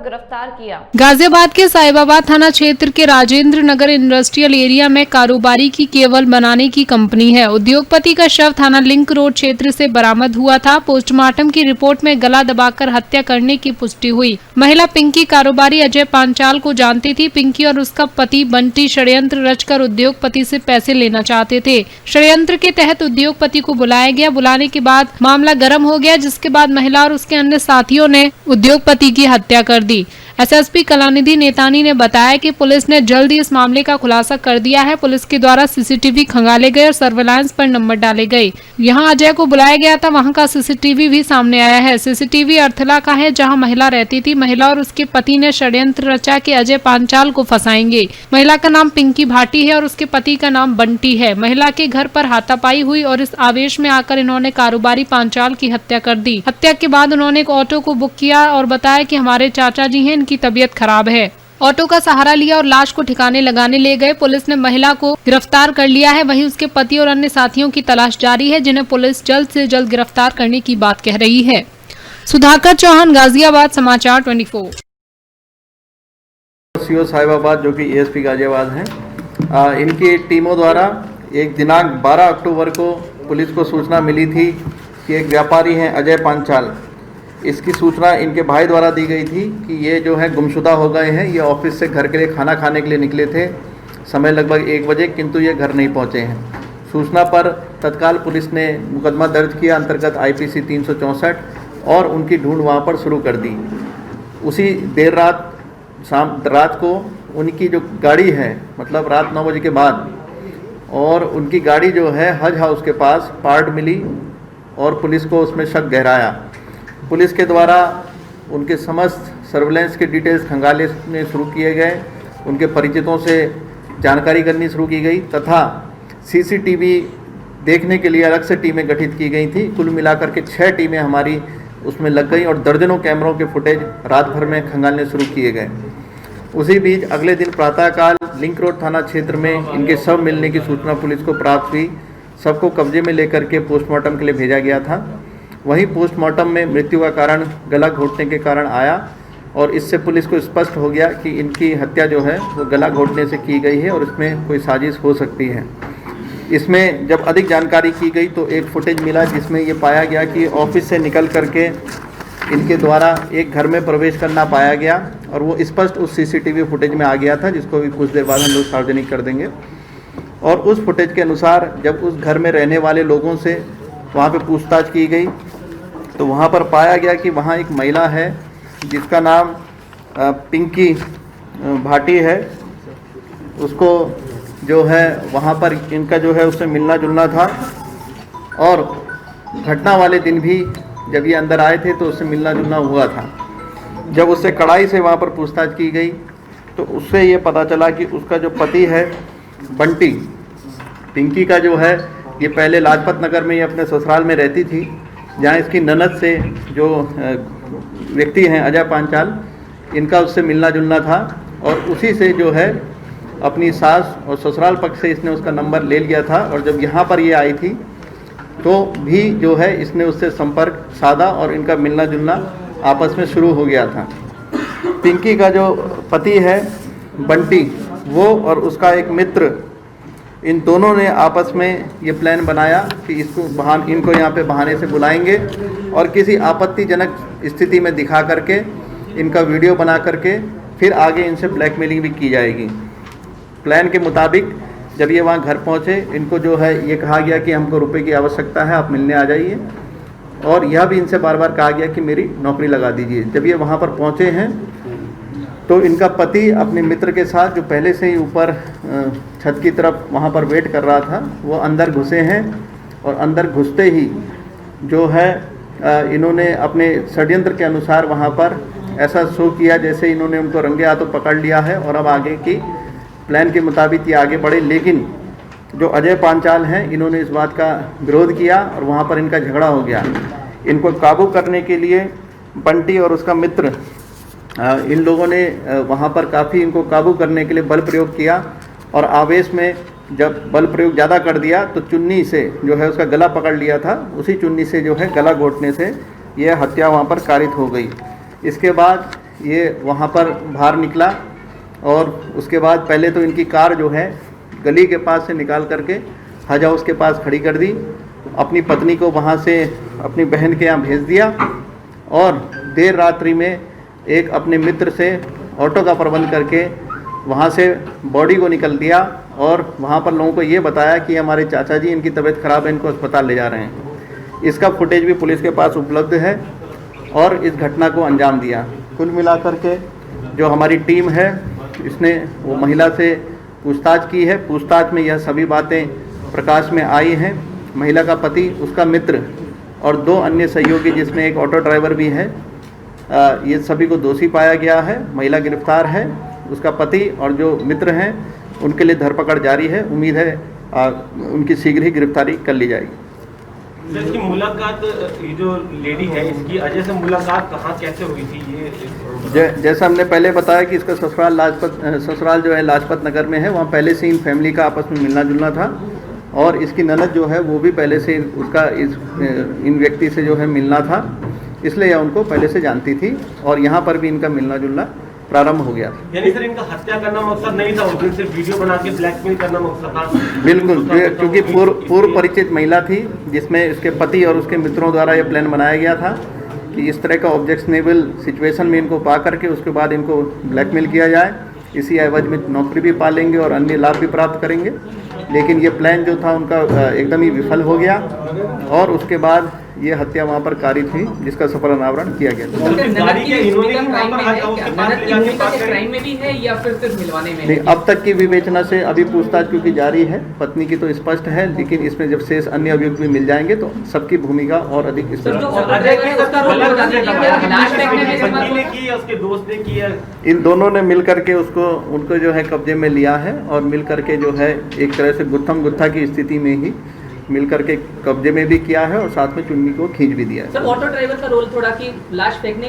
गिरफ्तार किया। गाजियाबाद के साहिबाबाद थाना क्षेत्र के राजेंद्र नगर इंडस्ट्रियल एरिया में कारोबारी की केवल बनाने की कंपनी है। उद्योगपति का शव थाना लिंक रोड क्षेत्र से बरामद हुआ था। पोस्टमार्टम की रिपोर्ट में गला दबाकर हत्या करने की पुष्टि हुई। महिला पिंकी कारोबारी अजय पांचाल को जानती थी। पिंकी और उसका पति बंटी षड्यंत्र रचकर उद्योगपति से पैसे लेना चाहते थे। षड्यंत्र के तहत उद्योगपति को बुलाया गया। बुलाने के बाद मामला गर्म हो गया, जिसके बाद महिला और उसके अन्य साथियों ने उद्योगपति की हत्या कर दी। एसएसपी कलानिधि नेतानी ने बताया कि पुलिस ने जल्द ही इस मामले का खुलासा कर दिया है। पुलिस के द्वारा सीसीटीवी खंगाले गए और सर्वेलांस पर नंबर डाले गए। यहां अजय को बुलाया गया था, वहां का सीसीटीवी भी सामने आया है। सीसीटीवी अर्थला का है, जहां महिला रहती थी। महिला और उसके पति ने षड्यंत्र रचा कि अजय पांचाल को फंसाएंगे। महिला का नाम पिंकी भाटी है और उसके पति का नाम बंटी है। महिला के घर पर हाथापाई हुई और इस आवेश में आकर इन्होंने कारोबारी पांचाल की हत्या कर दी। हत्या के बाद उन्होंने एक ऑटो को बुक किया और बताया कि हमारे चाचा जी हैं, की तबीयत खराब है। ऑटो का सहारा लिया और लाश को ठिकाने लगाने ले गए। पुलिस ने महिला को गिरफ्तार कर लिया है। वहीं उसके पति और अन्य साथियों की तलाश जारी है, जिन्हें पुलिस जल्द से जल्द गिरफ्तार करने की बात कह रही है। सुधाकर चौहान, गाजियाबाद, समाचार 24। सीओ साहिबाबाद जो कि एएसपी गाजियाबाद हैं, इनकी टीमों द्वारा एक दिनांक 12 अक्टूबर को पुलिस को सूचना मिली थी कि एक व्यापारी हैं अजय पांचाल। इसकी सूचना इनके भाई द्वारा दी गई थी कि ये जो है गुमशुदा हो गए हैं। ये ऑफिस से घर के लिए खाना खाने के लिए निकले थे, समय लगभग 1 बजे, किंतु ये घर नहीं पहुंचे हैं। सूचना पर तत्काल पुलिस ने मुकदमा दर्ज किया अंतर्गत आईपीसी 364 और उनकी ढूंढ वहां पर शुरू कर दी। उसी देर रात को उनकी जो गाड़ी है, मतलब रात 9 बजे के बाद, और उनकी गाड़ी जो है हज हाउस के पास पार्ट मिली और पुलिस को उसमें शक गहराया। पुलिस के द्वारा उनके समस्त सर्वेलेंस के डिटेल्स खंगालने शुरू किए गए। उनके परिचितों से जानकारी करनी शुरू की गई तथा सीसीटीवी देखने के लिए अलग से टीमें गठित की गई थी। कुल मिलाकर के 6 टीमें हमारी उसमें लग गई और दर्जनों कैमरों के फुटेज रात भर में खंगालने शुरू किए गए। उसी बीच अगले दिन प्रातःकाल लिंक रोड थाना क्षेत्र में इनके शव मिलने की सूचना पुलिस को प्राप्त हुई। शव को कब्जे में लेकर के पोस्टमार्टम के लिए भेजा गया था। वहीं पोस्टमार्टम में मृत्यु का कारण गला घोटने के कारण आया और इससे पुलिस को स्पष्ट हो गया कि इनकी हत्या जो है वो गला घोटने से की गई है और इसमें कोई साजिश हो सकती है। इसमें जब अधिक जानकारी की गई तो एक फुटेज मिला जिसमें ये पाया गया कि ऑफिस से निकल करके इनके द्वारा एक घर में प्रवेश करना पाया गया और वो स्पष्ट उस सीसीटीवी फुटेज में आ गया था, जिसको भी कुछ देर बाद हम लोग सार्वजनिक कर देंगे। और उस फुटेज के अनुसार जब उस घर में रहने वाले लोगों से वहाँ पे पूछताछ की गई तो वहाँ पर पाया गया कि वहाँ एक महिला है जिसका नाम पिंकी भाटी है। उसको जो है वहाँ पर इनका जो है उससे मिलना जुलना था और घटना वाले दिन भी जब ये अंदर आए थे तो उससे मिलना जुलना हुआ था। जब उससे कड़ाई से वहाँ पर पूछताछ की गई तो उससे ये पता चला कि उसका जो पति है बंटी, पिंकी का जो है ये पहले लाजपत नगर में ये अपने ससुराल में रहती थी, जहाँ इसकी ननद से जो व्यक्ति हैं अजय पांचाल, इनका उससे मिलना जुलना था और उसी से जो है अपनी सास और ससुराल पक्ष से इसने उसका नंबर ले लिया था। और जब यहाँ पर ये आई थी तो भी जो है इसने उससे संपर्क साधा और इनका मिलना जुलना आपस में शुरू हो गया था। पिंकी का जो पति है बंटी, वो और उसका एक मित्र, इन दोनों ने आपस में ये प्लान बनाया कि इनको यहाँ पे बहाने से बुलाएंगे और किसी आपत्तिजनक स्थिति में दिखा करके इनका वीडियो बना करके फिर आगे इनसे ब्लैकमेलिंग भी की जाएगी। प्लान के मुताबिक जब ये वहाँ घर पहुँचे, इनको जो है ये कहा गया कि हमको रुपए की आवश्यकता है, आप मिलने आ जाइए, और यह भी इनसे बार बार कहा गया कि मेरी नौकरी लगा दीजिए। जब ये वहाँ पर पहुँचे हैं तो इनका पति अपने मित्र के साथ, जो पहले से ही ऊपर छत की तरफ वहाँ पर वेट कर रहा था, वो अंदर घुसे हैं और अंदर घुसते ही जो है इन्होंने अपने षड्यंत्र के अनुसार वहाँ पर ऐसा शो किया जैसे इन्होंने उनको रंगे हाथों पकड़ लिया है और अब आगे की प्लान के मुताबिक ये आगे बढ़े। लेकिन जो अजय पांचाल हैं, इन्होंने इस बात का विरोध किया और वहाँ पर इनका झगड़ा हो गया। इनको काबू करने के लिए बंटी और उसका मित्र, इन लोगों ने वहाँ पर काफ़ी इनको काबू करने के लिए बल प्रयोग किया और आवेश में जब बल प्रयोग ज़्यादा कर दिया तो चुन्नी से जो है उसका गला पकड़ लिया था। उसी चुन्नी से जो है गला घोटने से यह हत्या वहाँ पर कारित हो गई। इसके बाद ये वहाँ पर बाहर निकला और उसके बाद पहले तो इनकी कार जो है गली के पास से निकाल करके हज हाउस के पास खड़ी कर दी, अपनी पत्नी को वहाँ से अपनी बहन के यहाँ भेज दिया और देर रात्रि में एक अपने मित्र से ऑटो का प्रबंध करके वहाँ से बॉडी को निकल दिया और वहाँ पर लोगों को ये बताया कि हमारे चाचा जी, इनकी तबीयत ख़राब है, इनको अस्पताल ले जा रहे हैं। इसका फुटेज भी पुलिस के पास उपलब्ध है और इस घटना को अंजाम दिया। कुल मिलाकर के जो हमारी टीम है इसने वो महिला से पूछताछ की है। पूछताछ में यह सभी बातें प्रकाश में आई हैं। महिला का पति, उसका मित्र और 2 अन्य सहयोगी जिसमें एक ऑटो ड्राइवर भी है, ये सभी को दोषी पाया गया है। महिला गिरफ्तार है, उसका पति और जो मित्र हैं उनके लिए धरपकड़ जारी है। उम्मीद है उनकी शीघ्र ही गिरफ्तारी कर ली जाएगी। इसकी मुलाकात, ये जो लेडी है इसकी अजय से मुलाकात कहाँ कैसे हुई थी? ये जैसा हमने पहले बताया कि इसका ससुराल जो है लाजपत नगर में है। वहाँ पहले से इन फैमिली का आपस में मिलना जुलना था और इसकी ननद जो है वो भी पहले से उसका इन व्यक्ति से जो है मिलना था, इसलिए यह उनको पहले से जानती थी और यहाँ पर भी इनका मिलना जुलना प्रारंभ हो गया। यानी सर इनका हत्या करना मकसद नहीं था, उस दिन सिर्फ वीडियो बना के ब्लैकमेल करना मकसद था? बिल्कुल, क्योंकि पूर्व परिचित महिला थी जिसमें इसके पति और उसके मित्रों द्वारा ये प्लान बनाया गया था कि इस तरह का ऑब्जेक्शनेबल सिचुएशन में इनको पा करके उसके बाद इनको ब्लैकमेल किया जाए। इसी एवज में नौकरी भी पालेंगे और अन्य लाभ भी प्राप्त करेंगे। लेकिन ये प्लान जो था उनका एकदम ही विफल हो गया और उसके बाद ये हत्या वहाँ पर कारित हुई, जिसका सफल अनावरण किया गया। नहीं, अब तक की विवेचना से अभी पूछताछ क्योंकि जारी है, पत्नी की तो स्पष्ट है, लेकिन इसमें जब शेष अन्य अभियुक्त भी मिल जाएंगे तो सबकी भूमिका और अधिक स्पष्ट। इन दोनों ने मिल करके उनको जो है कब्जे में लिया है और मिल करके जो है एक तरह से गुत्थम गुत्था की स्थिति में ही मिलकर के कब्जे में भी किया है और साथ में चुन्नी को खींच भी दिया है। सर, ऑटो ड्राइवर का रोल थोड़ा कि लाश फेंकने के